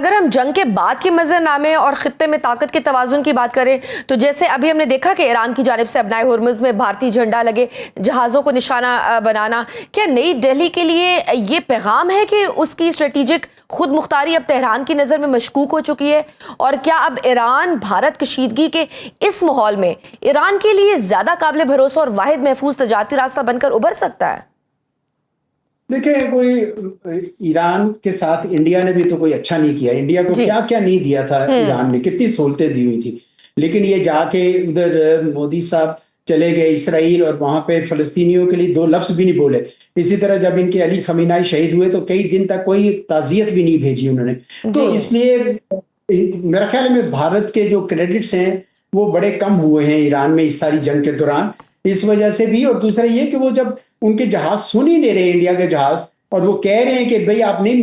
अगर हम जंग के बाद के मंजरनामे और खित्ते में ताकत के तवाजुन की बात करें तो जैसे अभी हमने देखा कि ईरान की जानिब से अपनाए हुर्मुज़ में भारतीय झंडा लगे जहाज़ों को निशाना बनाना, क्या नई दिल्ली के लिए ये पैगाम है कि उसकी स्ट्रेटेजिक खुद मुख्तारी अब तेहरान की नज़र में मशकूक हो चुकी है? और क्या अब ईरान भारत कशीदगी के इस माहौल में ईरान के लिए ज़्यादा काबिल भरोसा और वाहिद महफूज तजारती रास्ता बनकर उभर सकता है? देखिए, कोई ईरान के साथ इंडिया ने भी तो कोई अच्छा नहीं किया। इंडिया को क्या क्या नहीं दिया था, ईरान ने कितनी सहूलतें दी हुई थी। लेकिन ये जाके उधर मोदी साहब चले गए इसराइल और वहां पे फलस्तीनियों के लिए दो लफ्ज भी नहीं बोले। इसी तरह जब इनके अली खमीनाई शहीद हुए तो कई दिन तक कोई ताजियत भी नहीं भेजी उन्होंने। तो इसलिए मेरा ख्याल है भारत के जो क्रेडिट्स हैं वो बड़े कम हुए हैं ईरान में इस सारी जंग के दौरान, इस वजह से भी। और दूसरा ये कि वो जब उनके जहाज सुन ही नहीं रहे, इंडिया के जहाज, और वो कह रहे हैं कि भाई आप नहीं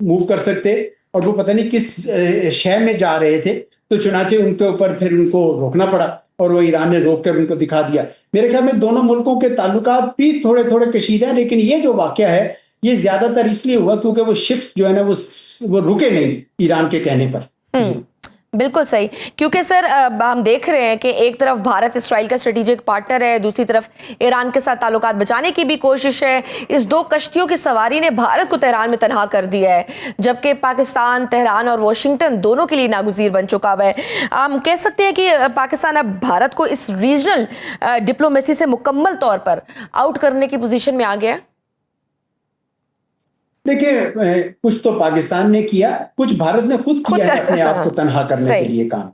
मूव कर सकते, और वो पता नहीं किस शहर में जा रहे थे, तो चुनाचे उनके ऊपर फिर उनको रोकना पड़ा और वो ईरान ने रोक कर उनको दिखा दिया। मेरे ख्याल में दोनों मुल्कों के ताल्लुकात भी थोड़े थोड़े कशीदा है, लेकिन ये जो वाकया है ये ज्यादातर इसलिए हुआ क्योंकि वो शिप्स जो है ना वो रुके नहीं ईरान के कहने पर। बिल्कुल सही, क्योंकि सर हम देख रहे हैं कि एक तरफ भारत इसराइल का स्ट्रेटेजिक पार्टनर है, दूसरी तरफ ईरान के साथ ताल्लुकात बचाने की भी कोशिश है। इस दो कश्तियों की सवारी ने भारत को तेहरान में तनहा कर दिया है, जबकि पाकिस्तान तेहरान और वाशिंगटन दोनों के लिए नागुज़ीर बन चुका हुआ है। हम कह सकते हैं कि पाकिस्तान अब भारत को इस रीजनल डिप्लोमेसी से मुकम्मल तौर पर आउट करने की पोजीशन में आ गया है। देखिए, कुछ तो पाकिस्तान ने किया, कुछ भारत ने खुद किया है अपने आप को तनहा करने के लिए काम।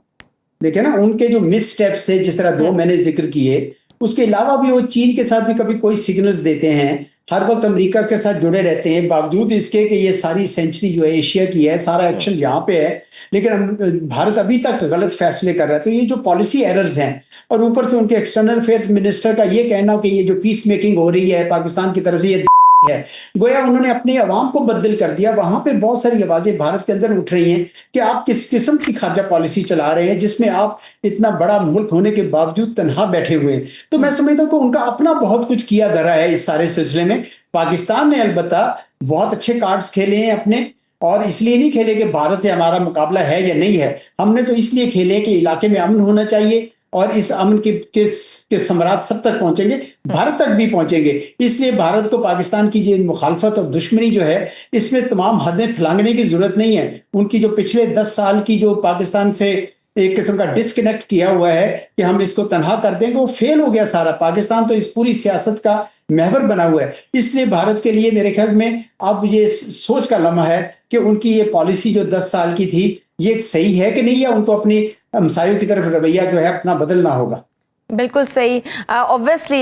देखिए ना, उनके जो मिस स्टेप्स थे, जिस तरह दो मैंने जिक्र किए, उसके अलावा भी वो चीन के साथ भी कभी कोई सिग्नल्स देते हैं, हर वक्त अमेरिका के साथ जुड़े रहते हैं, बावजूद इसके कि ये सारी सेंचुरी जो है एशिया की है, सारा एक्शन यहाँ पे है, लेकिन भारत अभी तक गलत फैसले कर रहा है। तो ये जो पॉलिसी एरर्स हैं, और ऊपर से उनके एक्सटर्नल अफेयर्स मिनिस्टर का ये कहना कि ये जो पीस मेकिंग हो रही है पाकिस्तान की तरफ से, ये है गोया उन्होंने अपनी आवाम को बदल कर दिया। वहां पे बहुत सारी आवाजें भारत के अंदर उठ रही हैं कि आप किस किस्म की खारजा पॉलिसी चला रहे हैं जिसमें आप इतना बड़ा मुल्क होने के बावजूद तनहा बैठे हुए हैं। तो मैं समझता हूं कि उनका अपना बहुत कुछ किया धरा है इस सारे सिलसिले में। पाकिस्तान ने अलबत्ता बहुत अच्छे कार्ड्स खेले हैं अपने, और इसलिए नहीं खेले कि भारत से हमारा मुकाबला है या नहीं है। हमने तो इसलिए खेले कि इलाके में अमन होना चाहिए, और इस अमन के समरात सब तक पहुंचेंगे, भारत तक भी पहुंचेंगे। इसलिए भारत को पाकिस्तान की जो मुखालफत और दुश्मनी जो है, इसमें तमाम हदें फैलाने की जरूरत नहीं है। उनकी जो पिछले 10 साल की जो पाकिस्तान से एक किस्म का डिस्कनेक्ट किया हुआ है कि हम इसको तनहा कर देंगे, वो फेल हो गया सारा। पाकिस्तान तो इस पूरी सियासत का महवर बना हुआ है। इसलिए भारत के लिए मेरे ख्याल में अब ये सोच का लम्हा है कि उनकी ये पॉलिसी जो 10 साल की थी, ये सही है कि नहीं, या उनको अपनी हमसायों की तरफ रवैया जो है अपना बदलना होगा। बिल्कुल सही। ऑब्वियसली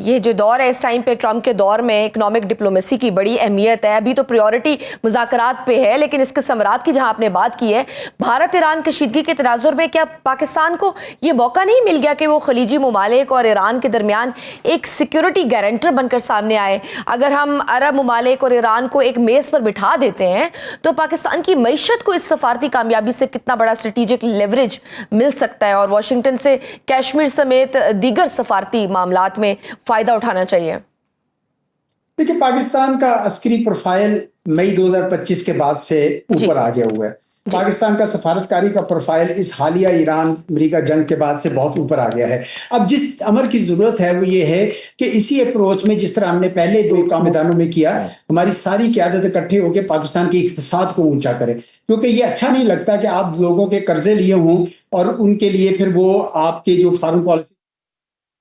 ये जो दौर है इस टाइम पे, ट्रंप के दौर में इकोनॉमिक डिप्लोमेसी की बड़ी अहमियत है। अभी तो प्रायोरिटी मुज़ाकरात पे है, लेकिन इसके समरात की जहां आपने बात की है, भारत ईरान कशीदगी के तनाजुर में क्या पाकिस्तान को ये मौका नहीं मिल गया कि वो खलीजी ममालिक और ईरान के दरमियान एक सिक्योरिटी गारंटर बनकर सामने आए? अगर हम अरब ममालिक और ईरान को एक मेज़ पर बिठा देते हैं तो पाकिस्तान की मईशत को इस सफारती कामयाबी से कितना बड़ा स्ट्रेटेजिक लेवरेज मिल सकता है, और वाशिंगटन से कश्मीर समेत दीगर सफारती मामलात में फायदा उठाना चाहिए। देखिए, पाकिस्तान का अस्करी प्रोफाइल मई 2025 के बाद से ऊपर आ गया हुआ है। पाकिस्तान का सफारतकारी का प्रोफाइल इस हालिया ईरान अमेरिका जंग के बाद से बहुत ऊपर आ गया है। अब जिस अमर की जरूरत है वो ये है कि इसी अप्रोच में, जिस तरह हमने पहले 2 मैदानों में किया, हमारी सारी क़यादत इकट्ठे होकर पाकिस्तान के इक़्तिसाद को ऊंचा करें। क्योंकि ये अच्छा नहीं लगता कि आप लोगों के कर्जे लिए हों और उनके लिए फिर वो आपके जो फॉरेन पॉलिसी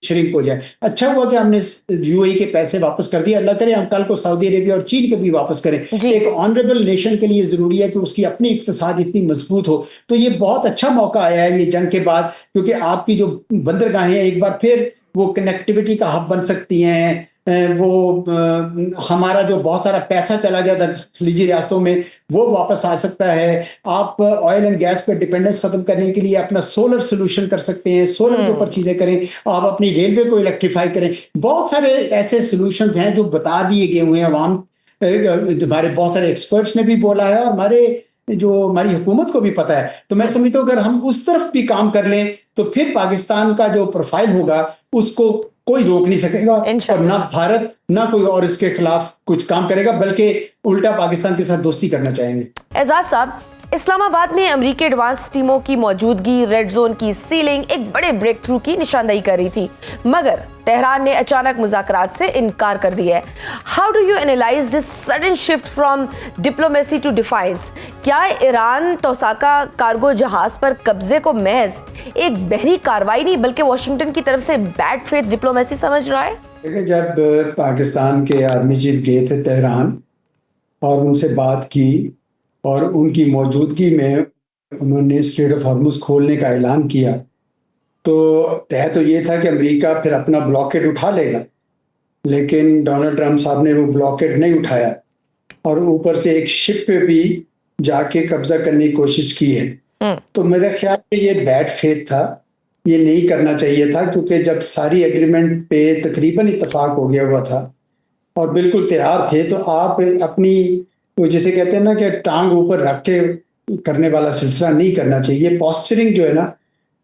श्रिंक हो जाए। अच्छा हुआ कि हमने यूएई के पैसे वापस कर दिए, अल्लाह करे हम कल को सऊदी अरेबिया और चीन के भी वापस करें। एक ऑनरेबल नेशन के लिए जरूरी है कि उसकी अपनी इक्तिसाद इतनी मजबूत हो। तो ये बहुत अच्छा मौका आया है ये जंग के बाद, क्योंकि आपकी जो बंदरगाहें एक बार फिर वो कनेक्टिविटी का हब बन सकती हैं। हमारा जो बहुत सारा पैसा चला गया था खलीजी रियासतों में, वो वापस आ सकता है। आप ऑयल एंड गैस पे डिपेंडेंस खत्म करने के लिए अपना सोलर सोल्यूशन कर सकते हैं, सोलर के ऊपर चीजें करें। आप अपनी रेलवे को इलेक्ट्रीफाई करें। बहुत सारे ऐसे सोल्यूशंस हैं जो बता दिए गए हुए हैं अवाम। हमारे बहुत सारे एक्सपर्ट्स ने भी बोला है, और हमारी हुकूमत को भी पता है। तो मैं समझता हूँ अगर हम उस तरफ भी काम कर लें तो फिर पाकिस्तान का जो प्रोफाइल होगा उसको कोई रोक नहीं सकेगा, और इंशाल्लाह। ना भारत ना कोई और इसके खिलाफ कुछ काम करेगा, बल्कि उल्टा पाकिस्तान के साथ दोस्ती करना चाहेंगे। एजाज साहब, इस्लामाबाद में अमेरिकी एडवांस टीमों की मौजूदगी रेड जोन की सीलिंग एक बड़े ब्रेक थ्रू की निशानदेही कर रही थी, मगर तेहरान ने अचानक मुज़ाकरात से इनकार कर दिया है। How do you analyse this sudden shift from diplomacy to defiance? क्या ईरान तोसाका कार्गो जहाज पर कब्जे को महज एक बहरी कार्रवाई नहीं बल्कि वॉशिंगटन की तरफ से बैड फेथ डिप्लोमेसी समझ रहा है? देखिए, जब पाकिस्तान के आर्मी चीफ गए थे तेहरान और उनसे बात की और उनकी मौजूदगी में उन्होंने स्ट्रेट ऑफ हॉर्मुज खोलने का ऐलान किया, तो तय तो ये था कि अमेरिका फिर अपना ब्लॉकेड उठा लेगा, लेकिन डोनाल्ड ट्रंप साहब ने वो ब्लॉकेड नहीं उठाया और ऊपर से एक शिप पे भी जाके कब्जा करने की कोशिश की है। तो मेरे ख्याल में ये बैड फेथ था, ये नहीं करना चाहिए था, क्योंकि जब सारी एग्रीमेंट पे तकरीबन इत्तेफाक हो गया हुआ था और बिल्कुल तैयार थे, तो आप अपनी वो जिसे कहते हैं ना कि टांग ऊपर रख के करने वाला सिलसिला नहीं करना चाहिए। पॉस्चरिंग जो है ना,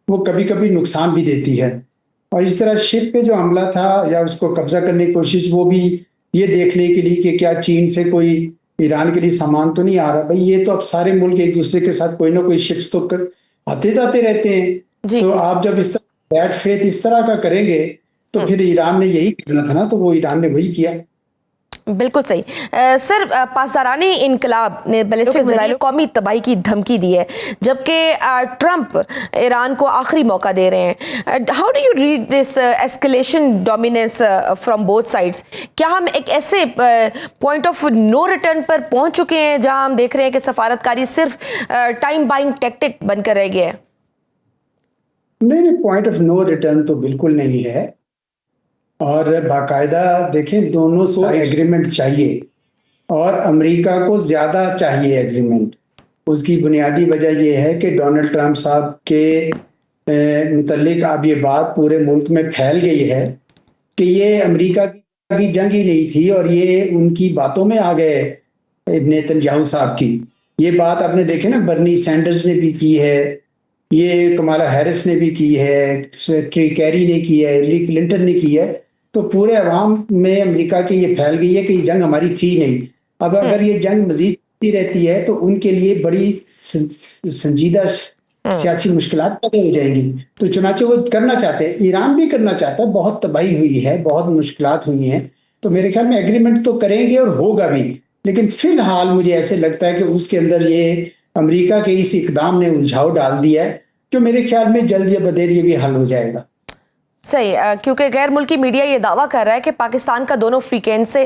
वो कभी कभी नुकसान भी देती है। और इस तरह शिप पे जो हमला था या उसको कब्जा करने की कोशिश, वो भी ये देखने के लिए कि क्या चीन से कोई ईरान के लिए सामान तो नहीं आ रहा। भाई, ये तो अब सारे मुल्क एक दूसरे के साथ कोई ना कोई शिप्स तो आते जाते रहते हैं। तो आप जब इस तरह बैड फेथ इस तरह का करेंगे तो फिर ईरान ने यही करना था ना, तो वो ईरान ने वही किया। बिल्कुल सही। सर, पासदारानी इनकलाब ने बैलिस्टिक मिसाइल कौमी तबाही की धमकी दी है, जबकि ट्रंप ईरान को आखिरी मौका दे रहे हैं। How do you read this escalation dominance from both sides? क्या हम एक ऐसे पॉइंट ऑफ नो रिटर्न पर पहुंच चुके हैं जहां हम देख रहे हैं कि सफारतकारी सिर्फ टाइम बाइंग टैक्टिक बनकर रह गया है? नहीं, पॉइंट ऑफ नो रिटर्न तो बिल्कुल नहीं है। और बाकायदा देखें, दोनों को एग्रीमेंट चाहिए और अमेरिका को ज़्यादा चाहिए एग्रीमेंट। उसकी बुनियादी वजह यह है कि डोनाल्ड ट्रंप साहब के मुतल्लिक अब ये बात पूरे मुल्क में फैल गई है कि ये अमेरिका की जंग ही नहीं थी और ये उनकी बातों में आ गए नेतन्याहू साहब की। ये बात आपने देखे ना, बर्नी सैंडर्स ने भी की है, ये कमाला हैरिस ने भी की है, सेक्रेटरी कैरी ने की है, हिलरी क्लिंटन ने की है। तो पूरे अवाम में अमेरिका की ये फैल गई है कि ये जंग हमारी थी नहीं। अब अगर ये जंग मजीद रहती है तो उनके लिए बड़ी संजीदा सियासी मुश्किलात पैदा हो जाएंगी। तो चुनाचे वो करना चाहते हैं, ईरान भी करना चाहता है। बहुत तबाही हुई है, बहुत मुश्किलात हुई हैं, तो मेरे ख्याल में एग्रीमेंट तो करेंगे और होगा भी। लेकिन फिलहाल मुझे ऐसे लगता है कि उसके अंदर ये अमेरिका के इस इकदाम ने उलझाव डाल दिया है, जो मेरे ख्याल में जल्द या बदेर ये भी हल हो जाएगा। सही, क्योंकि गैर मुल्की मीडिया ये दावा कर रहा है कि पाकिस्तान का दोनों फ्रीकेंट से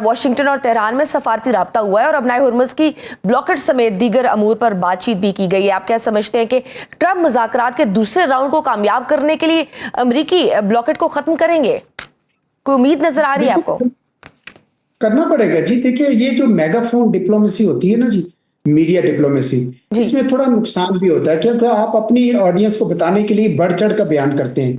वाशिंगटन और तेहरान में सफारती राब्ता हुआ है और अपनाए हुर्मुज़ की ब्लॉकेट समेत दीगर अमूर पर बातचीत भी की गई है। आप क्या समझते हैं कि ट्रंप मुज़ाकरात के दूसरे राउंड को कामयाब करने के लिए अमरीकी ब्लॉकेट को खत्म करेंगे? कोई उम्मीद नजर आ रही है आपको? करना पड़ेगा जी। देखिए, ये जो मेगाफोन डिप्लोमेसी होती है ना जी, मीडिया डिप्लोमेसी, इसमें थोड़ा नुकसान भी होता है, क्योंकि आप अपनी ऑडियंस को बताने के लिए बढ़ चढ़ कर बयान करते हैं।